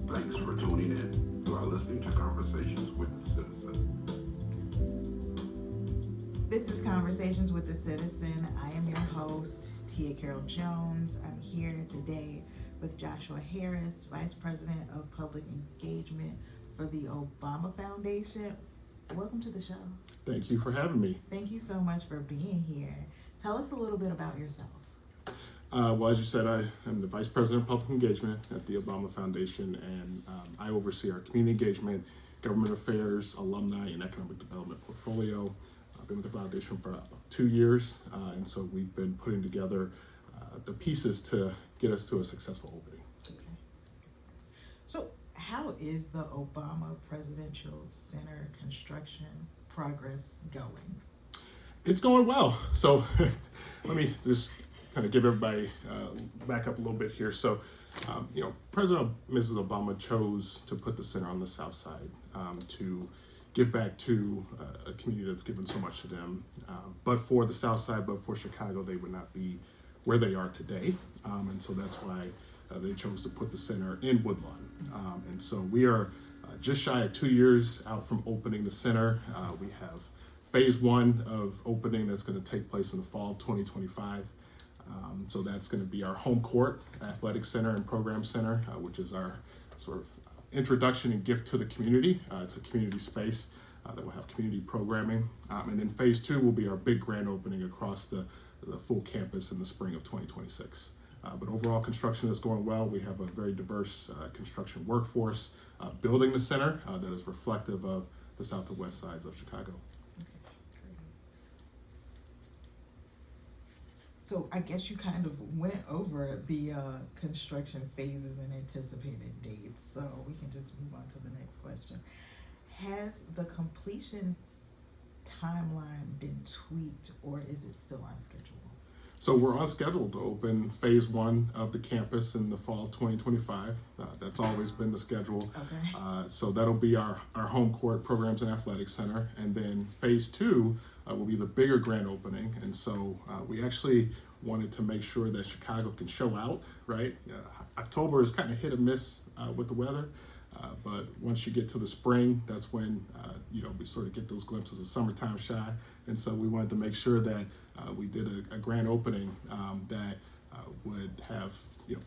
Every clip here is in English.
Thanks for tuning in. You are listening to Conversations with the Citizen. This is Conversations with the Citizen. I am your host, Tia Carroll Jones. I'm here today with Joshua Harris, Vice President of Public Engagement for the Obama Foundation. Welcome to the show. Thank you for having me. Thank you so much for being here. Tell us a little bit about yourself. Well, as you said, I am the Vice President of Public Engagement at the Obama Foundation, and I oversee our community engagement, government affairs, alumni, and economic development portfolio. I've been with the foundation for about 2 years, and so we've been putting together the pieces to get us to a successful opening. Okay. So, how is the Obama Presidential Center construction progress going? It's going well. So let me just kind of give everybody back up a little bit here. So, President Mrs. Obama chose to put the center on the South Side to give back to a community that's given so much to them. But for the South Side, but for Chicago, they would not be where they are today. And so that's why they chose to put the center in Woodlawn. And so we are just shy of 2 years out from opening the center. We have phase one of opening that's going to take place in the fall of 2025. So that's going to be our home court, athletic center and program center, which is our sort of introduction and gift to the community. It's a community space that will have community programming. And then phase two will be our big grand opening across the full campus in the spring of 2026. But overall construction is going well. We have a very diverse construction workforce building the center that is reflective of the south and west sides of Chicago. So I guess you kind of went over the construction phases and anticipated dates, so we can just move on to the next question. Has the completion timeline been tweaked, or is it still on schedule? So we're on schedule to open phase one of the campus in the fall of 2025. That's always been the schedule. Okay. So that'll be our home court programs and athletics center. And then phase two will be the bigger grand opening. And so we actually wanted to make sure that Chicago can show out, right? October is kind of hit or miss with the weather. But once you get to the spring, that's when, we sort of get those glimpses of summertime shy. And so we wanted to make sure that we did a grand opening that would have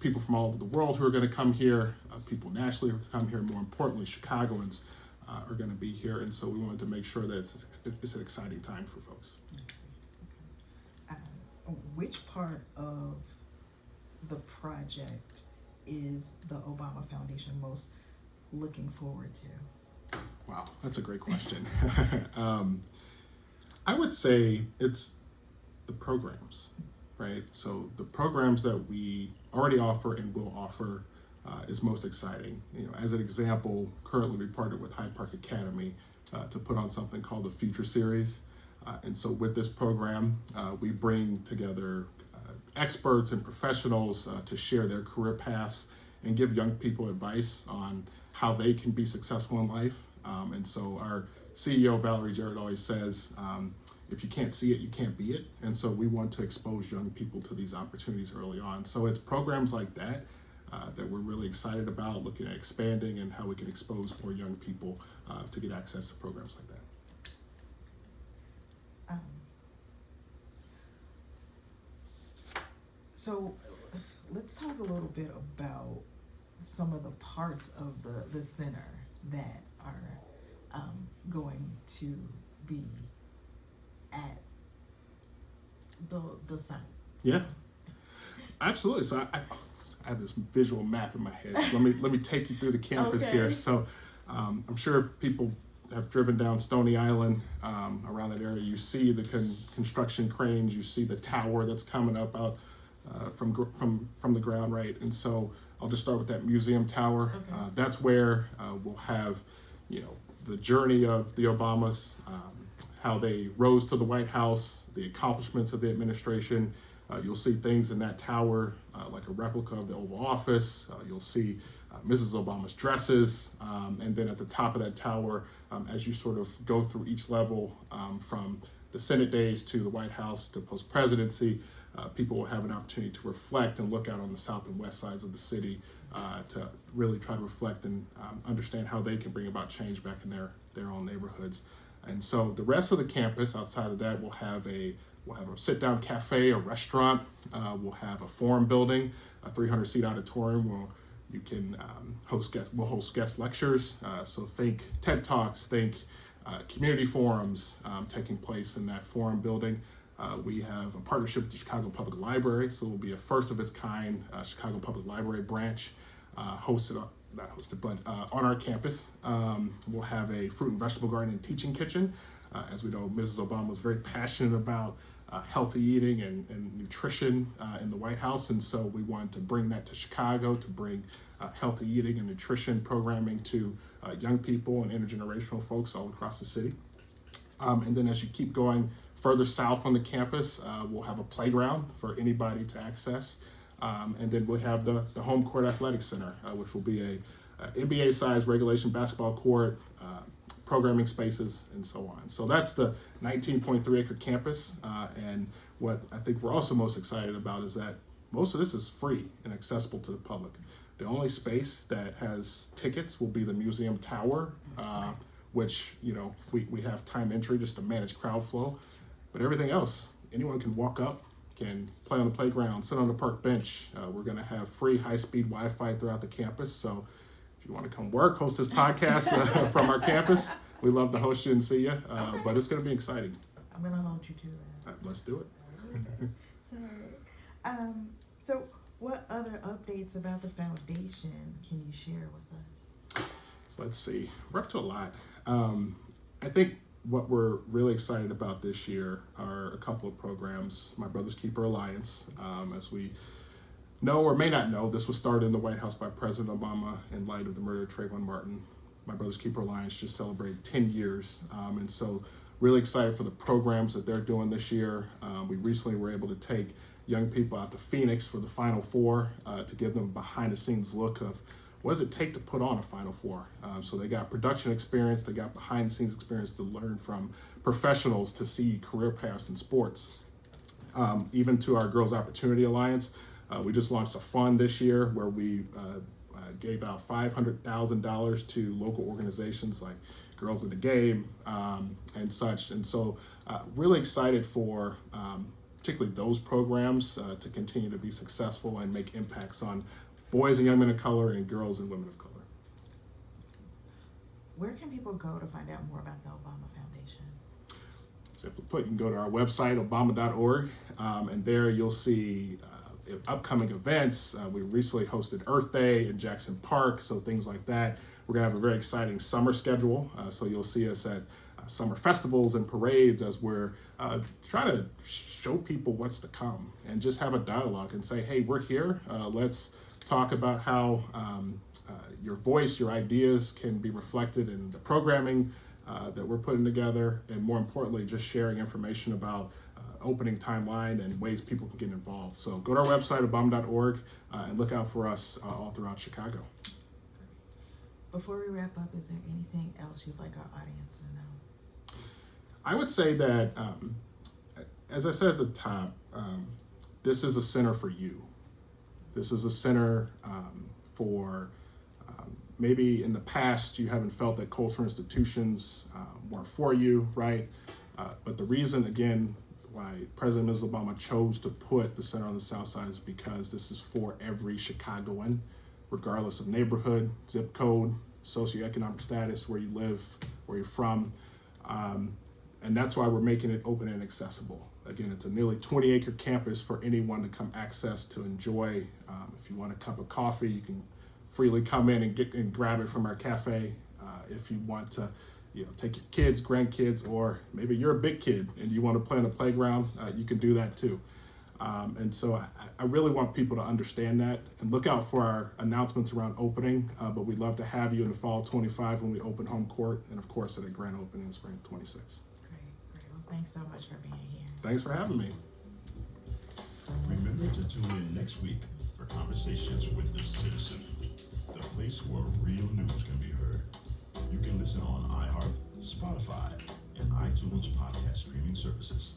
people from all over the world who are going to come here, people nationally who come here, more importantly, Chicagoans are going to be here. And so we wanted to make sure that it's an exciting time for folks. Which part of the project is the Obama Foundation most looking forward to? Wow, that's a great question. I would say it's the programs, right? So the programs that we already offer and will offer is most exciting. As an example, currently we partnered with Hyde Park Academy to put on something called the Future Series. And so with this program, we bring together experts and professionals to share their career paths and give young people advice on how they can be successful in life. And so our CEO, Valerie Jarrett, always says, if you can't see it, you can't be it. And so we want to expose young people to these opportunities early on. So it's programs like that that we're really excited about, looking at expanding and how we can expose more young people to get access to programs like that. So let's talk a little bit about some of the parts of the center that are going to be at the site. Yeah, absolutely. So I have this visual map in my head. Let me take you through the campus here. So I'm sure if people have driven down Stony Island around that area, you see the construction cranes, you see the tower that's coming up out from the ground, right? And so I'll just start with that museum tower. Okay. That's where we'll have, the journey of the Obamas, how they rose to the White House, the accomplishments of the administration. You'll see things in that tower, like a replica of the Oval Office. You'll see Mrs. Obama's dresses. And then at the top of that tower, as you sort of go through each level, from the Senate days to the White House to post-presidency, people will have an opportunity to reflect and look out on the south and west sides of the city to really try to reflect and understand how they can bring about change back in their own neighborhoods. And so the rest of the campus, outside of that, we'll have a sit-down cafe, a restaurant. We'll have a forum building, a 300-seat auditorium where you can we'll host guest lectures. So think TED Talks, think community forums taking place in that forum building. We have a partnership with the Chicago Public Library, so it will be a first of its kind Chicago Public Library branch on our campus. We'll have a fruit and vegetable garden and teaching kitchen. As we know, Mrs. Obama was very passionate about healthy eating and nutrition in the White House, and so we wanted to bring that to Chicago, to bring healthy eating and nutrition programming to young people and intergenerational folks all across the city. And then as you keep going further south on the campus, we'll have a playground for anybody to access. And then we'll have the Home Court Athletic Center, which will be a NBA-sized regulation basketball court, programming spaces, and so on. So that's the 19.3-acre campus. And what I think we're also most excited about is that most of this is free and accessible to the public. The only space that has tickets will be the museum tower, which, we have time entry just to manage crowd flow. But everything else, anyone can walk up, can play on the playground, sit on the park bench. We're going to have free high-speed Wi-Fi throughout the campus. So if you want to come work, host this podcast from our campus, we'd love to host you and see you. Okay. But it's going to be exciting. I'm going to hold you to that. Let's do it. All right. So what other updates about the foundation can you share with us? Let's see. We're up to a lot. I think what we're really excited about this year are a couple of programs. My Brother's Keeper Alliance, as we know or may not know, this was started in the White House by President Obama in light of the murder of Trayvon Martin. My Brother's Keeper Alliance just celebrated 10 years. And so really excited for the programs that they're doing this year. We recently were able to take young people out to Phoenix for the Final Four to give them a behind the scenes look of what does it take to put on a Final Four. So they got production experience, they got behind the scenes experience to learn from professionals to see career paths in sports. Even to our Girls Opportunity Alliance, we just launched a fund this year where we gave out $500,000 to local organizations like Girls in the Game and such. And so really excited for particularly those programs to continue to be successful and make impacts on boys and young men of color and girls and women of color. Where can people go to find out more about the Obama Foundation? Simply put, you can go to our website, obama.org, and there you'll see upcoming events. We recently hosted Earth Day in Jackson Park, so things like that. We're going to have a very exciting summer schedule, so you'll see us at summer festivals and parades as we're trying to show people what's to come and just have a dialogue and say, hey, we're here. Let's talk about how your voice, your ideas can be reflected in the programming that we're putting together, and more importantly, just sharing information about opening timeline and ways people can get involved. So go to our website, obama.org, and look out for us all throughout Chicago. Before we wrap up, is there anything else you'd like our audience to know? I would say that, as I said at the top, this is a center for you. This is a center for maybe in the past you haven't felt that cultural institutions weren't for you, right? But the reason, again, why President Ms. Obama chose to put the center on the South Side is because this is for every Chicagoan, regardless of neighborhood, zip code, socioeconomic status, where you live, where you're from. And that's why we're making it open and accessible. Again, it's a nearly 20-acre campus for anyone to come access to enjoy. If you want a cup of coffee, you can freely come in and grab it from our cafe. If you want to, take your kids, grandkids, or maybe you're a big kid and you want to play on the playground, you can do that too. And so I really want people to understand that and look out for our announcements around opening. But we'd love to have you in the fall 25 when we open Home Court, and of course at a grand opening in spring 26. Great. Well, thanks so much for being here. Thanks for having me. Remember to tune in next week for Conversations with the Citizen, the place where real news can be heard. You can listen on iHeart, Spotify, and iTunes podcast streaming services.